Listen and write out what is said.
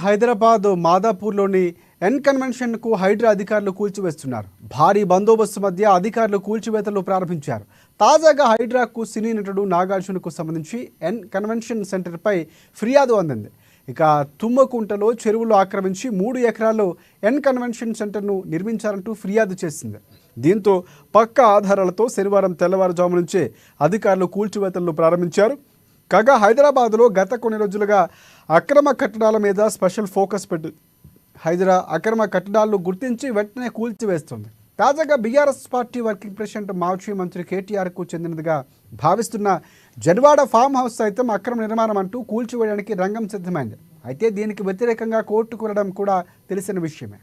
హైదరాబాద్ మాదాపూర్లోని ఎన్ కన్వెన్షన్కు హైడ్రా అధికారులు కూల్చివేస్తున్నారు. భారీ బందోబస్తు మధ్య అధికారులు కూల్చివేతలు ప్రారంభించారు. తాజాగా హైడ్రాకు సినీ నటుడు నాగార్జునకు సంబంధించి ఎన్ కన్వెన్షన్ సెంటర్పై ఫిర్యాదు అందింది. ఇక తుమ్మకుంటలో చెరువులు ఆక్రమించి 3 ఎకరాల్లో ఎన్ కన్వెన్షన్ సెంటర్ను నిర్మించారంటూ ఫిర్యాదు చేసింది. దీంతో పక్కా ఆధారాలతో శనివారం తెల్లవారుజాము నుంచే అధికారులు కూల్చివేతలను ప్రారంభించారు. కాగా హైదరాబాద్లో గత కొన్ని రోజులుగా అక్రమ కట్టడాల మీద స్పెషల్ ఫోకస్ పెట్టి హైదరా అక్రమ కట్టడాలను గుర్తించి వెంటనే కూల్చివేస్తుంది. తాజాగా బీఆర్ఎస్ పార్టీ వర్కింగ్ ప్రెసిడెంట్ మాజీ మంత్రి కేటీఆర్కు చెందినదిగా భావిస్తున్న జన్వాడ ఫామ్ హౌస్ సైతం అక్రమ నిర్మాణం అంటూ కూల్చివేయడానికి రంగం సిద్ధమైంది. అయితే దీనికి వ్యతిరేకంగా కోర్టుకు వెళ్లడం కూడా తెలిసిన విషయమే.